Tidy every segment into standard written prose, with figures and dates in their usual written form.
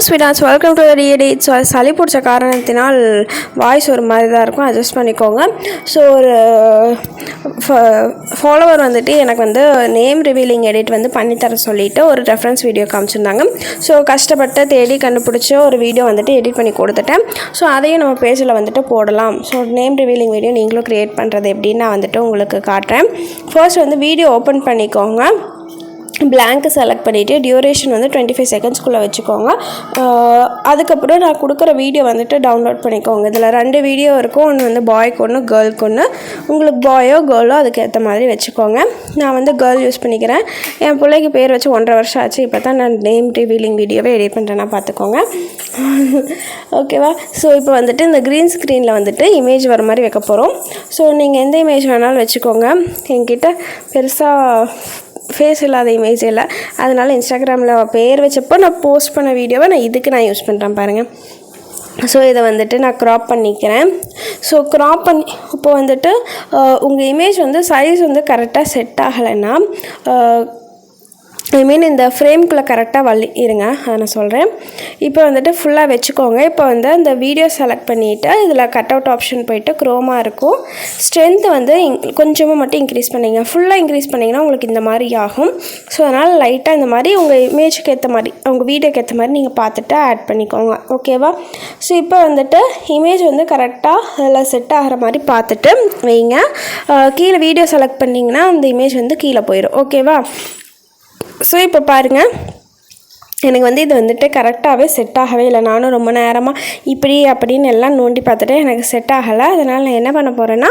ஸ்வீட்டாஸ் welcome to the reedit. So சளி பிடிச்ச காரணத்தினால் வாய்ஸ் ஒரு மாதிரி தான் இருக்கும், அட்ஜஸ்ட் பண்ணிக்கோங்க. ஸோ ஒரு ஃபாலோவர் வந்துட்டு எனக்கு வந்து நேம் ரிவீலிங் எடிட் வந்து பண்ணித்தர சொல்லிவிட்டு ஒரு ரெஃபரன்ஸ் வீடியோ காமிச்சிருந்தாங்க. ஸோ கஷ்டப்பட்டு தேடி கண்டுபிடிச்ச ஒரு வீடியோ வந்துட்டு எடிட் பண்ணி கொடுத்துட்டேன். ஸோ அதையும் நம்ம பேஜில் வந்துட்டு போடலாம். ஸோ நேம் ரிவீலிங் வீடியோ நீங்களும் க்ரியேட் பண்ணுறது எப்படின்னு நான் வந்துட்டு உங்களுக்கு காட்டுறேன். ஃபர்ஸ்ட் வந்து வீடியோ ஓப்பன் பண்ணிக்கோங்க. பிளாங்க்கு செலக்ட் பண்ணிவிட்டு டியூரேஷன் வந்து 25 செகண்ட்ஸ்குள்ளே வச்சுக்கோங்க. அதுக்கப்புறம் நான் கொடுக்குற வீடியோ வந்துட்டு டவுன்லோட் பண்ணிக்கோங்க. இதில் 2 வீடியோ இருக்கும். ஒன்று வந்து பாய்க்கு ஒன்று, கேர்ளுக்கு ஒன்று. உங்களுக்கு பாயோ கேர்ளோ அதுக்கேற்ற மாதிரி வச்சுக்கோங்க. நான் வந்து கேர்ள் யூஸ் பண்ணிக்கிறேன். என் பிள்ளைக்கு பேர் வச்சு 1.5 வருஷம் ஆச்சு. இப்போ தான் நான் நேம் ரிவீலிங் வீடியோவே எடிட் பண்ணுறேன்னா பார்த்துக்கோங்க. ஓகேவா? ஸோ இப்போ வந்துட்டு இந்த க்ரீன் ஸ்க்ரீனில் வந்துட்டு இமேஜ் வர மாதிரி வைக்க போகிறோம். ஸோ நீங்கள் எந்த இமேஜ் வேணாலும் வச்சுக்கோங்க. என்கிட்ட பெருசாக ஃபேஸ் இல்லாத இமேஜ் இல்லை, அதனால் இன்ஸ்டாகிராமில் பேர் வச்சப்போ நான் போஸ்ட் பண்ண வீடியோவை நான் யூஸ் பண்ணுறேன் பாருங்கள். ஸோ இதை வந்துட்டு நான் க்ராப் பண்ணிக்கிறேன். ஸோ க்ராப் பண்ணி இப்போ வந்துட்டு உங்கள் இமேஜ் வந்து சைஸ் வந்து கரெக்டாக செட் ஆகலைன்னா இந்த ஃப்ரேம்குள்ளே கரெக்டாக இருங்க, அதை நான் சொல்கிறேன். இப்போ வந்துட்டு ஃபுல்லாக வச்சுக்கோங்க. இப்போ வந்து அந்த வீடியோ செலக்ட் பண்ணிவிட்டு இதில் கட் அவுட் ஆப்ஷன் போய்ட்டு க்ரோமாக இருக்கும். ஸ்ட்ரென்த் வந்து கொஞ்சமாக மட்டும் இன்க்ரீஸ் பண்ணிங்க. ஃபுல்லாக இன்க்ரீஸ் பண்ணிங்கன்னா உங்களுக்கு இந்த மாதிரி ஆகும். ஸோ அதனால் லைட்டாக இந்த மாதிரி உங்கள் இமேஜுக்கு ஏற்ற மாதிரி, உங்கள் வீடியோக்கு ஏற்ற மாதிரி நீங்கள் பார்த்துட்டு ஆட் பண்ணிக்கோங்க. ஓகேவா? ஸோ இப்போ வந்துட்டு இமேஜ் வந்து கரெக்டாக அதில் செட் ஆகிற மாதிரி பார்த்துட்டு வைங்க. கீழே வீடியோ செலக்ட் பண்ணிங்கன்னா அந்த இமேஜ் வந்து கீழே போயிடும். ஓகேவா? ஸோ இப்போ பாருங்கள், எனக்கு வந்து இது வந்துட்டு கரெக்டாகவே செட் ஆகவே இல்லை. நானும் ரொம்ப நேரமாக இப்படி அப்படின்னு எல்லாம் நோண்டி பார்த்துட்டு எனக்கு செட் ஆகலை. அதனால் நான் என்ன பண்ண போகிறேன்னா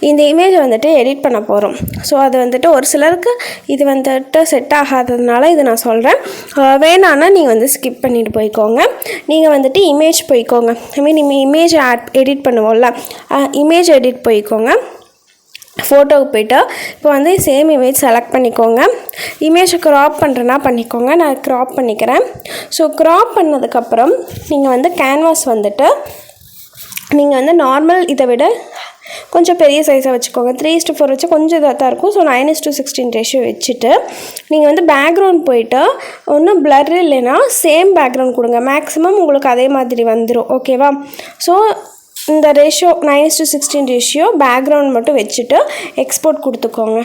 இந்த இமேஜை வந்துட்டு எடிட் பண்ண போகிறோம். ஸோ அது வந்துட்டு ஒரு சிலருக்கு இது வந்துட்டு செட் ஆகாததுனால இது நான் சொல்கிறேன். வேணான்னா நீங்கள் வந்து ஸ்கிப் பண்ணிட்டு போய்க்கோங்க. நீங்கள் வந்துட்டு இமேஜ் போய்க்கோங்க. இமேஜ் எடிட் பண்ணுவோம்ல, இமேஜ் எடிட் போய்க்கோங்க. ஃபோட்டோவுக்கு போய்ட்டு இப்போ வந்து சேம் இமேஜ் செலக்ட் பண்ணிக்கோங்க. இமேஜை க்ராப் பண்ணுறேன்னா பண்ணிக்கோங்க. நான் க்ராப் பண்ணிக்கிறேன். ஸோ க்ராப் பண்ணதுக்கப்புறம் நீங்கள் வந்து கேன்வாஸ் வந்துட்டு நீங்கள் வந்து நார்மல் இதை விட கொஞ்சம் பெரிய சைஸாக வச்சுக்கோங்க. 3:4 வச்சு கொஞ்சம் இதாக தான் இருக்கும். ஸோ 9:16 ரேஷியோ வச்சுட்டு நீங்கள் வந்து பேக்ரவுண்ட் போய்ட்டு ஒன்றும் பிளர் இல்லைன்னா சேம் பேக்ரவுண்ட் கொடுங்க. மேக்ஸிமம் உங்களுக்கு அதே மாதிரி வந்துடும். ஓகேவா? ஸோ இந்த ரேஷியோ 9:16 ரேஷியோ பேக்ரவுண்ட் மட்டும் வச்சுட்டு எக்ஸ்போர்ட் கொடுத்துக்கோங்க.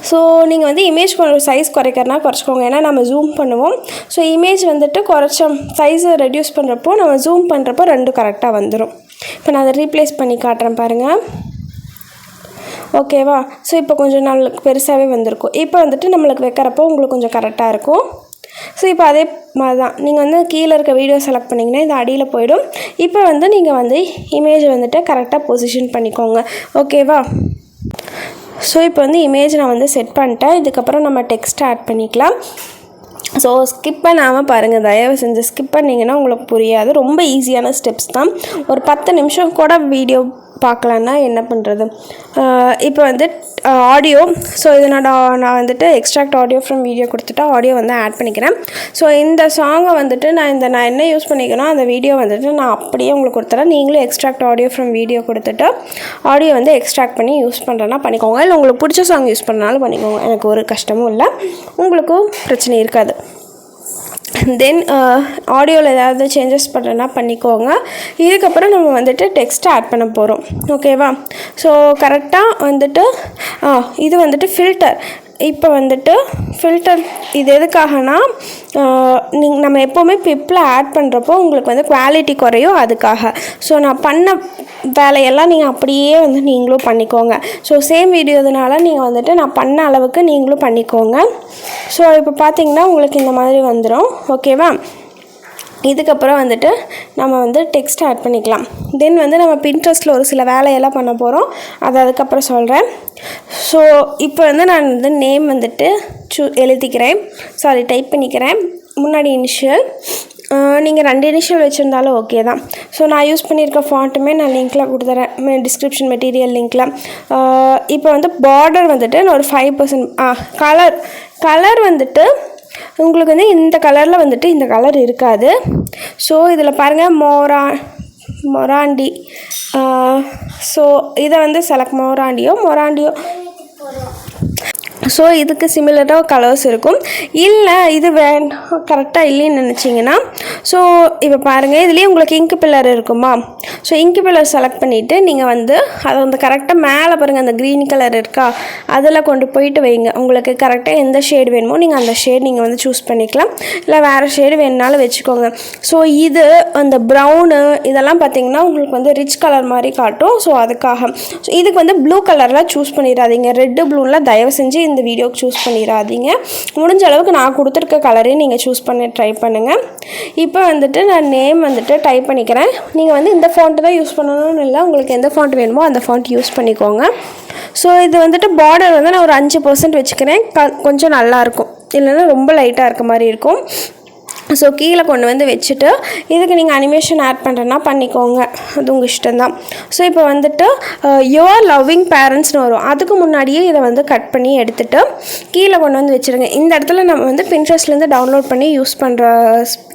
ஸோ நீங்கள் வந்து இமேஜ் சைஸ் குறைக்கிறனா குறைச்சிக்கோங்க. ஏன்னா நம்ம ஜூம் பண்ணுவோம். ஸோ இமேஜ் வந்துட்டு சைஸை ரெடியூஸ் பண்ணுறப்போ நம்ம ஜூம் பண்ணுறப்போ 2 கரெக்டாக வந்துடும். இப்போ நான் அதை ரீப்ளேஸ் பண்ணி காட்டுறேன் பாருங்கள். ஓகேவா? ஸோ இப்போ கொஞ்சம் நாளுக்கு பெருசாகவே வந்திருக்கும். இப்போ வந்துட்டு நம்மளுக்கு வைக்கிறப்போ உங்களுக்கு கொஞ்சம் கரெக்டாக இருக்கும். ஸோ இப்போ அதே மாதிரி தான் நீங்கள் வந்து கீழே இருக்க வீடியோ செலக்ட் பண்ணிங்கன்னா இது அடியில் போயிடும். இப்போ வந்து நீங்கள் வந்து இமேஜை வந்துட்டு கரெக்டாக பொசிஷன் பண்ணிக்கோங்க. ஓகேவா? ஸோ இப்போ வந்து இமேஜ் நான் வந்து செட் பண்ணிட்டேன். இதுக்கப்புறம் நம்ம டெக்ஸ்ட் ஆட் பண்ணிக்கலாம். ஸோ ஸ்கிப் பண்ணாமல் பாருங்கள், தயவு செஞ்சு ஸ்கிப் பண்ணிங்கன்னா உங்களுக்கு புரியாது. ரொம்ப ஈஸியான ஸ்டெப்ஸ் தான். ஒரு 10 நிமிஷம் கூட வீடியோ பார்க்கலான்னா என்ன பண்ணுறது. இப்போ வந்து ஆடியோ, ஸோ இதை நான் வந்துட்டு எக்ஸ்ட்ராக்ட் ஆடியோ ஃப்ரம் வீடியோ கொடுத்துட்டு ஆடியோ வந்து ஆட் பண்ணிக்கிறேன். ஸோ இந்த சாங்கை வந்துட்டு நான் என்ன யூஸ் பண்ணிக்கிறேனோ அந்த வீடியோ வந்துட்டு நான் அப்படியே உங்களுக்கு கொடுத்துறேன். நீங்களும் எக்ஸ்ட்ராக்ட் ஆடியோ ஃப்ரம் வீடியோ கொடுத்துட்டு ஆடியோ வந்து எக்ஸ்ட்ராக்ட் பண்ணி யூஸ் பண்ணுறேன்னா பண்ணிக்கோங்க. இல்லை உங்களுக்கு பிடிச்ச சாங் யூஸ் பண்ணாலும் பண்ணிக்கோங்க. எனக்கு ஒரு கஷ்டமும் இல்லை, உங்களுக்கும் பிரச்சனை இருக்காது. தென் ஆடியோவில் ஏதாவது சேஞ்சஸ் பண்ணுறேன்னா பண்ணிக்கோங்க. இதுக்கப்புறம் நம்ம வந்துட்டு டெக்ஸ்ட்டை ஆட் பண்ண போகிறோம். ஓகேவா? ஸோ கரெக்டாக வந்துட்டு இது வந்துட்டு ஃபில்டர். இப்போ வந்துட்டு ஃபில்டர் இது எதுக்காகனா நம்ம எப்போவுமே பிப்பில் ஆட் பண்ணுறப்போ உங்களுக்கு வந்து குவாலிட்டி குறையும், அதுக்காக. ஸோ நான் பண்ண வேலையெல்லாம் நீங்கள் அப்படியே வந்து நீங்களும் பண்ணிக்கோங்க. ஸோ சேம் வீடியோதுனால நீங்கள் வந்துட்டு நான் பண்ண அளவுக்கு நீங்களும் பண்ணிக்கோங்க. ஸோ இப்போ பார்த்தீங்கன்னா உங்களுக்கு இந்த மாதிரி வந்துடும். ஓகேவா? இதுக்கப்புறம் வந்துட்டு நம்ம வந்து டெக்ஸ்ட் ஆட் பண்ணிக்கலாம். தென் வந்து நம்ம பின்ட்ரெஸ்ட்டில் ஒரு சில வேலையெல்லாம் பண்ண போகிறோம், அது அதுக்கப்புறம் சொல்கிறேன். ஸோ இப்போ வந்து நான் வந்து நேம் வந்துட்டு டைப் பண்ணிக்கிறேன். முன்னாடி இனிஷியல், நீங்கள் 2 இனிஷியல் வச்சுருந்தாலும் ஓகே தான். ஸோ நான் யூஸ் பண்ணியிருக்க ஃபாண்ட்டுமே நான் லிங்க்கில் கொடுத்துறேன், டிஸ்கிரிப்ஷன் மெட்டீரியல் லிங்க்கில். இப்போ வந்து பார்டர் வந்துட்டு நான் ஒரு 5% கலர் வந்துட்டு உங்களுக்கு வந்து இந்த கலரில் வந்துட்டு இந்த கலர் இருக்காது. ஸோ இதில் பாருங்கள் மொராண்டி. ஸோ இதை வந்து செலக்ட் மொராண்டியோ ஸோ இதுக்கு சிமிலராக கலர்ஸ் இருக்கும். இல்லை இது கரெக்டாக இல்லைன்னு நினச்சிங்கன்னா ஸோ இப்போ பாருங்கள், இதுலேயே உங்களுக்கு இங்கு பில்லர் இருக்குமா? ஸோ இங்கு பில்லர் செலக்ட் பண்ணிவிட்டு நீங்கள் வந்து அதை வந்து கரெக்டாக மேலே பாருங்கள், அந்த க்ரீன் கலர் இருக்கா, அதில் கொண்டு போயிட்டு வைங்க. உங்களுக்கு கரெக்டாக எந்த ஷேடு வேணுமோ நீங்கள் அந்த ஷேட் நீங்கள் வந்து சூஸ் பண்ணிக்கலாம். இல்லை வேறு ஷேடு வேணுனாலும் வச்சுக்கோங்க. ஸோ இது அந்த ப்ரௌனு இதெல்லாம் பார்த்திங்கன்னா உங்களுக்கு வந்து ரிச் கலர் மாதிரி காட்டும். ஸோ அதுக்காக ஸோ இதுக்கு வந்து ப்ளூ கலரில் சூஸ் பண்ணிடாதீங்க. ரெட்டு ப்ளூலாம் தயவு செஞ்சு இந்த வீடியோக்கு சூஸ் பண்ணிடாதீங்க. முடிஞ்ச அளவுக்கு நான் கொடுத்துருக்க கலரே நீங்கள் சூஸ் பண்ணி ட்ரை பண்ணுங்கள். இப்போ வந்துட்டு நான் நேம் வந்துட்டு டைப் பண்ணிக்கிறேன். நீங்கள் வந்து இந்த ஃபாண்ட்டு தான் யூஸ் பண்ணணும்னு இல்லை, உங்களுக்கு எந்த ஃபாண்ட் வேணுமோ அந்த ஃபாண்ட் யூஸ் பண்ணிக்கோங்க. ஸோ இது வந்துட்டு பார்டர் வந்து நான் ஒரு 5% வச்சுக்கிறேன். கொஞ்சம் நல்லாயிருக்கும், இல்லைன்னா ரொம்ப லைட்டாக இருக்க மாதிரி இருக்கும். ஸோ கீழே கொண்டு வந்து வச்சுட்டு இதுக்கு நீங்கள் அனிமேஷன் ஆட் பண்ணுறேன்னா பண்ணிக்கோங்க, அது உங்கள் இஷ்டம்தான். ஸோ இப்போ வந்துட்டு யுவர் லவ்விங் பேரண்ட்ஸ்னு வரும். அதுக்கு முன்னாடியே இதை வந்து கட் பண்ணி எடுத்துகிட்டு கீழே கொண்டு வந்து வச்சுருங்க. இந்த இடத்துல நம்ம வந்து பின்ட்ரெஸ்ட்லேருந்து டவுன்லோட் பண்ணி யூஸ் பண்ணுற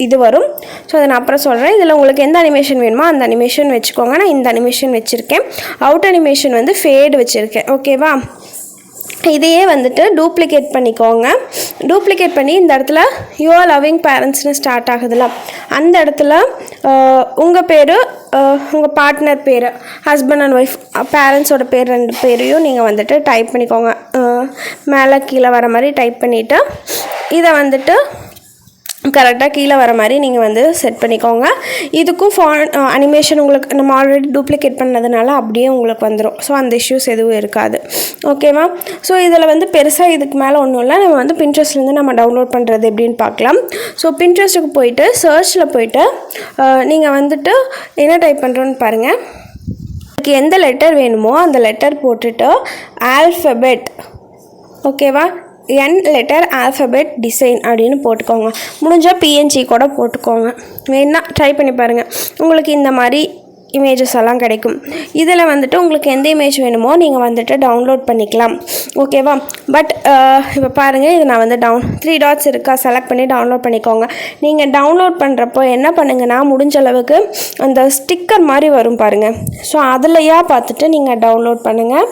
இது வரும். ஸோ அதை நான் அப்புறம் சொல்கிறேன். இதில் உங்களுக்கு எந்த அனிமேஷன் வேணுமோ அந்த அனிமேஷன் வச்சுக்கோங்க. நான் இந்த அனிமேஷன் வச்சுருக்கேன். அவுட் அனிமேஷன் வந்து ஃபேடு வச்சுருக்கேன். ஓகேவா? இதையே வந்துட்டு டூப்ளிகேட் பண்ணிக்கோங்க. டூப்ளிகேட் பண்ணி இந்த இடத்துல யுவர் லவ்விங் பேரண்ட்ஸ்னு ஸ்டார்ட் ஆகுதுல்ல, அந்த இடத்துல உங்கள் பேர், உங்கள் பார்ட்னர் பேர், ஹஸ்பண்ட் அண்ட் ஒய்ஃப், பேரண்ட்ஸோட பேர் 2 பேரையும் நீங்கள் வந்துட்டு டைப் பண்ணிக்கோங்க. மேலே கீழே வர மாதிரி டைப் பண்ணிவிட்டு இதை வந்துட்டு கரெக்டாக கீழே வர மாதிரி நீங்கள் வந்து செட் பண்ணிக்கோங்க. இதுக்கும் அனிமேஷன் உங்களுக்கு நம்ம ஆல்ரெடி டூப்ளிகேட் பண்ணதுனால அப்படியே உங்களுக்கு வந்துடும். ஸோ அந்த இஷ்யூஸ் எதுவும் இருக்காது. ஓகேவா? ஸோ இதில் வந்து பெருசாக இதுக்கு மேலே ஒன்றும் இல்லை. நம்ம வந்து பின்ட்ரெஸ்ட்லேருந்து நம்ம டவுன்லோட் பண்ணுறது எப்படின்னு பார்க்கலாம். ஸோ பின்ட்ரெஸ்ட்டுக்கு போயிட்டு சர்ச்சில் போயிட்டு நீங்கள் வந்துட்டு என்ன டைப் பண்ணுறோன்னு பாருங்கள். உங்களுக்கு எந்த லெட்டர் வேணுமோ அந்த லெட்டர் போட்டுட்டு ஆல்ஃபபெட், ஓகேவா, N லெட்டர் ஆல்ஃபபெட் டிசைன் அப்படின்னு போட்டுக்கோங்க. முடிஞ்சால் PNG கூட போட்டுக்கோங்க. வேணா ட்ரை பண்ணி பாருங்கள். உங்களுக்கு இந்த மாதிரி இமேஜஸ் எல்லாம் கிடைக்கும். இதில் வந்துட்டு உங்களுக்கு எந்த இமேஜ் வேணுமோ நீங்கள் வந்துட்டு டவுன்லோட் பண்ணிக்கலாம். ஓகேவா? பட் இப்போ பாருங்கள், இது நான் வந்து 3 டாட்ஸ் இருக்கா, செலக்ட் பண்ணி டவுன்லோட் பண்ணிக்கோங்க. நீங்கள் டவுன்லோட் பண்ணுறப்போ என்ன பண்ணுங்கன்னா, முடிஞ்ச அளவுக்கு அந்த ஸ்டிக்கர் மாதிரி வரும் பாருங்கள். ஸோ அதிலையா பார்த்துட்டு நீங்கள் டவுன்லோட் பண்ணுங்கள்.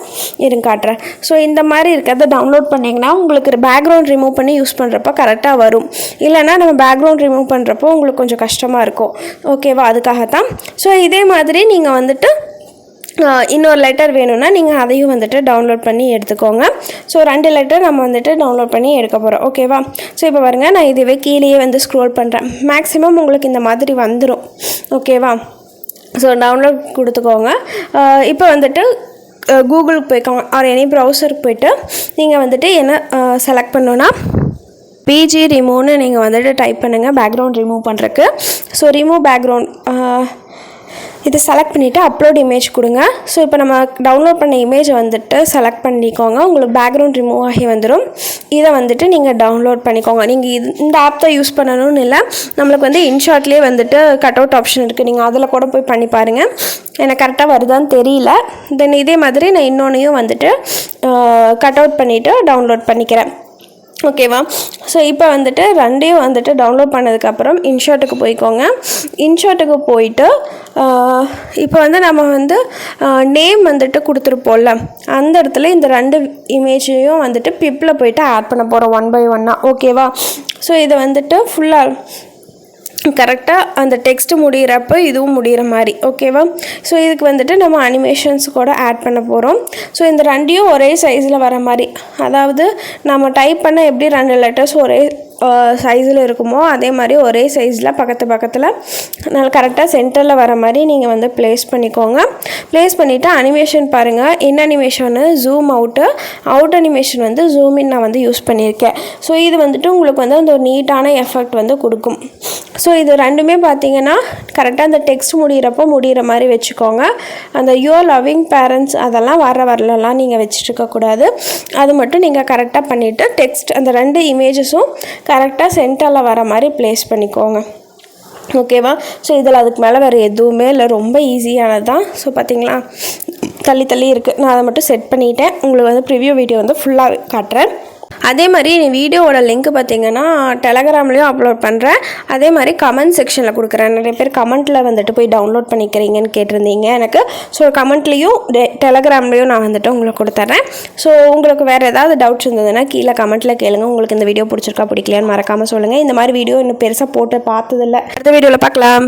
காட்டுறேன். ஸோ இந்த மாதிரி இருக்கிறத டவுன்லோட் பண்ணிங்கன்னா உங்களுக்கு பேக்ரவுண்ட் ரிமூவ் பண்ணி யூஸ் பண்ணுறப்போ கரெக்டாக வரும். இல்லைனா நம்ம பேக்ரவுண்ட் ரிமூவ் பண்ணுறப்போ உங்களுக்கு கொஞ்சம் கஷ்டமாக இருக்கும். ஓகேவா? அதுக்காகத்தான். ஸோ இதே மாதிரி நீங்கள் வந்துட்டு இன்னொரு லெட்டர் வேணும்னா நீங்கள் அதையும் வந்துட்டு டவுன்லோட் பண்ணி எடுத்துக்கோங்க. ஸோ 2 லெட்டர் நம்ம வந்துட்டு டவுன்லோட் பண்ணி எடுக்க போகிறோம். ஓகேவா? ஸோ இப்போ பாருங்கள், நான் இதுவே கீழேயே வந்து ஸ்க்ரோல் பண்ணுறேன். மேக்ஸிமம் உங்களுக்கு இந்த மாதிரி வந்துடும். ஓகேவா? ஸோ டவுன்லோட் கொடுத்துக்கோங்க. இப்போ வந்துட்டு கூகுளுக்கு போய்க்கோங்க, ஆர் எனி ப்ரௌசருக்கு போய்ட்டு நீங்கள் வந்துட்டு என்ன செலக்ட் பண்ணோன்னா பிஜி ரிமூவ்னு நீங்கள் வந்துட்டு டைப் பண்ணுங்கள் பேக்ரவுண்ட் ரிமூவ் பண்ணுறக்கு. ஸோ ரிமூவ் பேக்ரவுண்ட் இதை செலக்ட் பண்ணிவிட்டு அப்லோட் இமேஜ் கொடுங்க. ஸோ இப்போ நம்ம டவுன்லோட் பண்ண இமேஜை வந்துட்டு செலக்ட் பண்ணிக்கோங்க. உங்களுக்கு பேக்ரவுண்ட் ரிமூவ் ஆகி வந்துடும். இதை வந்துட்டு நீங்கள் டவுன்லோட் பண்ணிக்கோங்க. நீங்கள் இந்த ஆப் தான் யூஸ் பண்ணணும்னு இல்லை, நம்மளுக்கு வந்து இன்ஷாட்லேயே வந்துட்டு கட் அவுட் ஆப்ஷன் இருக்குது. நீங்கள் அதில் கூட போய் பண்ணி பாருங்கள். எனக்கு கரெக்டாக வருதான்னு தெரியல. தென் இதே மாதிரி நான் இன்னொன்றையும் வந்துட்டு கட் அவுட் பண்ணிவிட்டு டவுன்லோட் பண்ணிக்கிறேன். ஓகேவா? ஸோ இப்போ வந்துட்டு 2ஐயும் வந்துட்டு டவுன்லோட் பண்ணதுக்கப்புறம் இன்ஷாட்டுக்கு போய்க்கோங்க. இன்ஷாட்டுக்கு போயிட்டு இப்போ வந்து நம்ம வந்து நேம் வந்துட்டு கொடுத்துருப்போம்ல, அந்த இடத்துல இந்த 2 இமேஜையும் வந்துட்டு பிப்பில் போயிட்டு ஆட் பண்ண போகிறோம் 1 by 1. ஓகேவா? ஸோ இதை வந்துட்டு ஃபுல்லாக கரெக்டாக அந்த டெக்ஸ்ட் முடிகிறப்போ இதுவும் முடிகிற மாதிரி. ஓகேவா? ஸோ இதுக்கு வந்துட்டு நம்ம அனிமேஷன்ஸ் கூட ஆட் பண்ண போகிறோம். ஸோ இந்த 2ஐயும் ஒரே சைஸில் வர மாதிரி, அதாவது நம்ம டைப் பண்ண எப்படி 2 லெட்டர்ஸ் ஒரே சைஸில் இருக்குமோ அதே மாதிரி ஒரே சைஸில் பக்கத்தில் நல்லா கரெக்டாக சென்டரில் வர மாதிரி நீங்கள் வந்து ப்ளேஸ் பண்ணிக்கோங்க. ப்ளேஸ் பண்ணிவிட்டு அனிமேஷன் பாருங்கள். இன் அனிமேஷனு ஜூம் அவுட் அனிமேஷன் வந்து ஜூம் இன் நான் வந்து யூஸ் பண்ணியிருக்கேன். ஸோ இது வந்துட்டு உங்களுக்கு வந்து அந்த ஒரு நீட்டான எஃபெக்ட் வந்து கொடுக்கும். ஸோ இது 2மே பார்த்தீங்கன்னா கரெக்டாக அந்த டெக்ஸ்ட் முடிகிற மாதிரி வச்சுக்கோங்க. அந்த யுவர் லவ்விங் பேரண்ட்ஸ் அதெல்லாம் வரலாம் நீங்கள் வச்சுருக்கக்கூடாது. அது மட்டும் நீங்கள் கரெக்டாக பண்ணிவிட்டு டெக்ஸ்ட் அந்த 2 இமேஜஸும் கரெக்டாக சென்டரில் வர மாதிரி ப்ளேஸ் பண்ணிக்கோங்க. ஓகேவா? ஸோ இதில் அதுக்கு மேலே வேறு எதுவுமே இல்லை, ரொம்ப ஈஸியானது தான். ஸோ பார்த்தீங்களா, தள்ளி இருக்குது. நான் அதை மட்டும் செட் பண்ணிவிட்டேன். உங்களுக்கு வந்து ப்ரிவ்யூ வீடியோ வந்து ஃபுல்லாக காட்டுறேன். அதே மாதிரி நீ வீடியோவோட லிங்க் பார்த்தீங்கன்னா டெலகிராம்லேயும் அப்லோட் பண்ணுறேன். அதே மாதிரி கமெண்ட் செக்ஷனில் கொடுக்குறேன். நிறைய பேர் கமெண்ட்டில் வந்துட்டு போய் டவுன்லோட் பண்ணிக்கிறீங்கன்னு கேட்டிருந்தீங்க எனக்கு. ஸோ கமெண்ட்லேயும் டெலகிராம்லேயும் நான் வந்துட்டு உங்களுக்கு கொடுத்துட்றேன். ஸோ உங்களுக்கு வேறு ஏதாவது டவுட்ஸ் இருந்ததுன்னா கீழே கமெண்ட்டில் கேளுங்க. உங்களுக்கு இந்த வீடியோ பிடிச்சிருக்கா பிடிக்கலையான்னு மறக்காமல் சொல்லுங்கள். இந்த மாதிரி வீடியோ இன்னும் பெருசாக போட்டு பார்த்ததில்ல. அடுத்த வீடியோவில் பார்க்கலாம்.